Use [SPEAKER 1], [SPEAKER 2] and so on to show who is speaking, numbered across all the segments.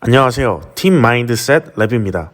[SPEAKER 1] 안녕하세요. 팀 마인드셋 랩입니다.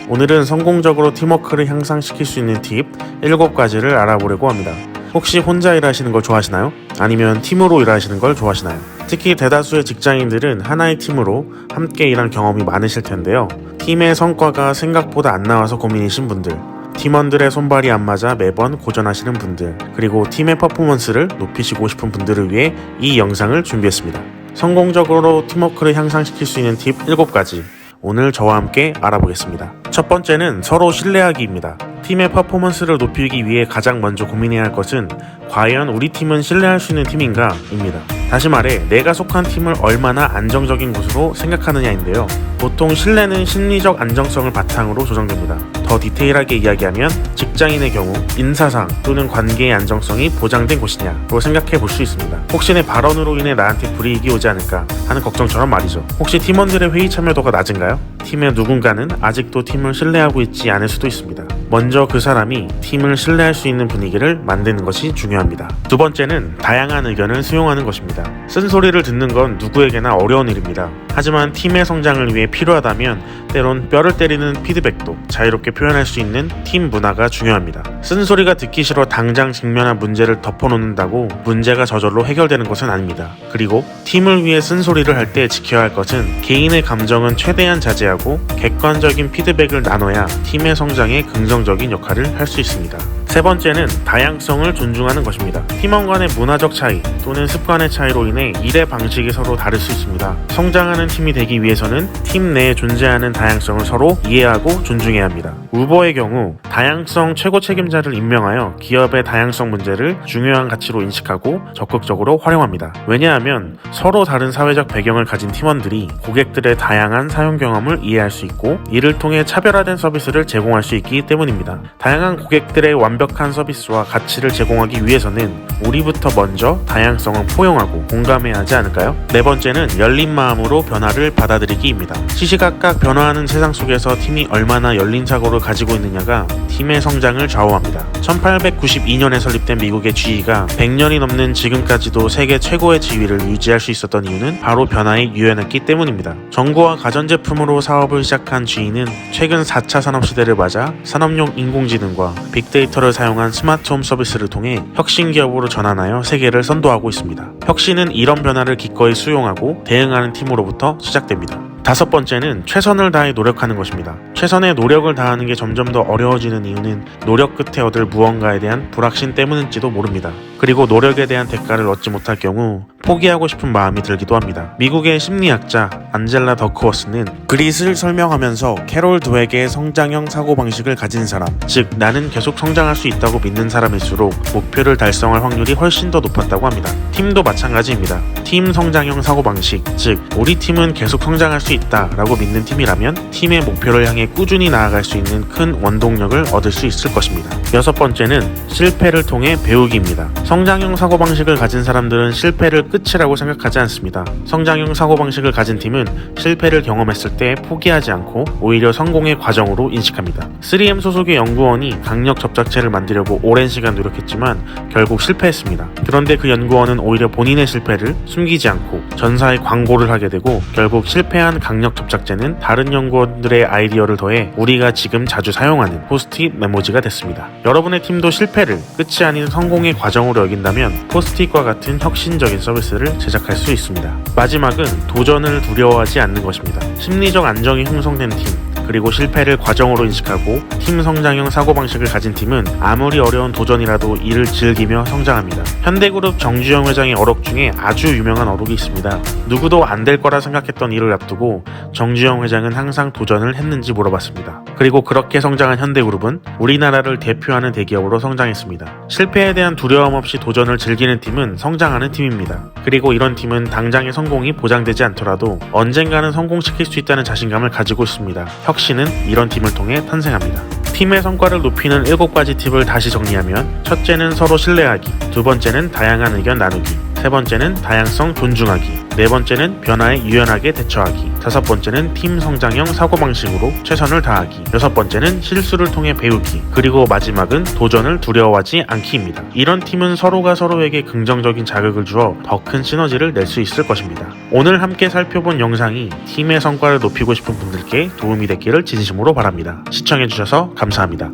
[SPEAKER 1] 오늘은 성공적으로 팀워크를 향상시킬 수 있는 팁 7가지를 알아보려고 합니다. 혹시 혼자 일하시는 걸 좋아하시나요? 아니면 팀으로 일하시는 걸 좋아하시나요? 특히 대다수의 직장인들은 하나의 팀으로 함께 일한 경험이 많으실 텐데요. 팀의 성과가 생각보다 안 나와서 고민이신 분들, 팀원들의 손발이 안 맞아 매번 고전하시는 분들, 그리고 팀의 퍼포먼스를 높이시고 싶은 분들을 위해 이 영상을 준비했습니다. 성공적으로 팀워크를 향상시킬 수 있는 팁 7가지, 오늘 저와 함께 알아보겠습니다. 첫 번째는 서로 신뢰하기입니다. 팀의 퍼포먼스를 높이기 위해 가장 먼저 고민해야 할 것은 과연 우리 팀은 신뢰할 수 있는 팀인가? 입니다. 다시 말해 내가 속한 팀을 얼마나 안정적인 곳으로 생각하느냐인데요. 보통 신뢰는 심리적 안정성을 바탕으로 조정됩니다. 더 디테일하게 이야기하면 직장인의 경우 인사상 또는 관계의 안정성이 보장된 곳이냐로 생각해 볼 수 있습니다. 혹시 내 발언으로 인해 나한테 불이익이 오지 않을까 하는 걱정처럼 말이죠. 혹시 팀원들의 회의 참여도가 낮은가요? 팀의 누군가는 아직도 팀을 신뢰하고 있지 않을 수도 있습니다. 먼저 그 사람이 팀을 신뢰할 수 있는 분위기를 만드는 것이 중요합니다. 두 번째는 다양한 의견을 수용하는 것입니다. 쓴소리를 듣는 건 누구에게나 어려운 일입니다. 하지만 팀의 성장을 위해 필요하다면 때론 뼈를 때리는 피드백도 자유롭게 표현할 수 있는 팀 문화가 중요합니다. 쓴소리가 듣기 싫어 당장 직면한 문제를 덮어놓는다고 문제가 저절로 해결되는 것은 아닙니다. 그리고 팀을 위해 쓴소리를 할 때 지켜야 할 것은 개인의 감정은 최대한 자제하고 객관적인 피드백을 나눠야 팀의 성장에 긍정적인 역할을 할 수 있습니다. 세 번째는 다양성을 존중하는 것입니다. 팀원 간의 문화적 차이 또는 습관의 차이로 인해 일의 방식이 서로 다를 수 있습니다. 성장하는 팀이 되기 위해서는 팀 내에 존재하는 다양성을 서로 이해하고 존중해야 합니다. 우버의 경우 다양성 최고 책임자를 임명하여 기업의 다양성 문제를 중요한 가치로 인식하고 적극적으로 활용합니다. 왜냐하면 서로 다른 사회적 배경을 가진 팀원들이 고객들의 다양한 사용 경험을 이해할 수 있고 이를 통해 차별화된 서비스를 제공할 수 있기 때문입니다. 다양한 고객들의 완벽한 서비스와 가치를 제공하기 위해서는 우리부터 먼저 다양성을 포용하고 공감해야 하지 않을까요? 네 번째는 열린 마음으로 변화를 받아들이기입니다. 시시각각 변화하는 세상 속에서 팀이 얼마나 열린 사고를 가지고 있느냐가 팀의 성장을 좌우합니다. 1892년에 설립된 미국의 GE가 100년이 넘는 지금까지도 세계 최고의 지위를 유지할 수 있었던 이유는 바로 변화에 유연했기 때문입니다. 전구와 가전제품으로 사업을 시작한 GE는 최근 4차 산업시대를 맞아 산업용 인공지능과 빅데이터를 사용한 스마트홈 서비스를 통해 혁신 기업으로 전환하여 세계를 선도하고 있습니다. 혁신은 이런 변화를 기꺼이 수용하고 대응하는 팀으로부터 시작됩니다. 다섯 번째는 최선을 다해 노력하는 것입니다. 최선의 노력을 다하는 게 점점 더 어려워지는 이유는 노력 끝에 얻을 무언가에 대한 불확신 때문일지도 모릅니다. 그리고 노력에 대한 대가를 얻지 못할 경우 포기하고 싶은 마음이 들기도 합니다. 미국의 심리학자 안젤라 더크워스는 그릿을 설명하면서 캐롤 드웨게의 성장형 사고방식을 가진 사람, 즉 나는 계속 성장할 수 있다고 믿는 사람일수록 목표를 달성할 확률이 훨씬 더 높았다고 합니다. 팀도 마찬가지입니다. 팀 성장형 사고방식, 즉 우리 팀은 계속 성장할 수 있다 라고 믿는 팀이라면 팀의 목표를 향해 꾸준히 나아갈 수 있는 큰 원동력을 얻을 수 있을 것입니다. 여섯 번째는 실패를 통해 배우기입니다. 성장형 사고방식을 가진 사람들은 실패를 끝이라고 생각하지 않습니다. 성장형 사고방식을 가진 팀은 실패를 경험했을 때 포기하지 않고 오히려 성공의 과정으로 인식합니다. 3M 소속의 연구원이 강력 접착제를 만들려고 오랜 시간 노력했지만 결국 실패했습니다. 그런데 그 연구원은 오히려 본인의 실패를 숨기지 않고 전사에 광고를 하게 되고 결국 실패한 강력 접착제는 다른 연구원들의 아이디어를 더해 우리가 지금 자주 사용하는 포스트잇 메모지가 됐습니다. 여러분의 팀도 실패를 끝이 아닌 성공의 과정으로 여긴다면 포스트잇과 같은 혁신적인 서비스를 제작할 수 있습니다. 마지막은 도전을 두려워하지 않는 것입니다. 심리적 안정이 형성된 팀, 그리고 실패를 과정으로 인식하고 팀 성장형 사고방식을 가진 팀은 아무리 어려운 도전이라도 이를 즐기며 성장합니다. 현대그룹 정주영 회장의 어록 중에 아주 유명한 어록이 있습니다. 누구도 안 될 거라 생각했던 일을 앞두고 정주영 회장은 항상 도전을 했는지 물어봤습니다. 그리고 그렇게 성장한 현대그룹은 우리나라를 대표하는 대기업으로 성장했습니다. 실패에 대한 두려움 없이 도전을 즐기는 팀은 성장하는 팀입니다. 그리고 이런 팀은 당장의 성공이 보장되지 않더라도 언젠가는 성공시킬 수 있다는 자신감을 가지고 있습니다. 혁신은 이런 팀을 통해 탄생합니다. 팀의 성과를 높이는 7가지 팁을 다시 정리하면 첫째는 서로 신뢰하기, 두 번째는 다양한 의견 나누기, 세 번째는 다양성 존중하기. 네 번째는 변화에 유연하게 대처하기. 다섯 번째는 팀 성장형 사고방식으로 최선을 다하기. 여섯 번째는 실수를 통해 배우기. 그리고 마지막은 도전을 두려워하지 않기입니다. 이런 팀은 서로가 서로에게 긍정적인 자극을 주어 더 큰 시너지를 낼 수 있을 것입니다. 오늘 함께 살펴본 영상이 팀의 성과를 높이고 싶은 분들께 도움이 됐기를 진심으로 바랍니다. 시청해주셔서 감사합니다.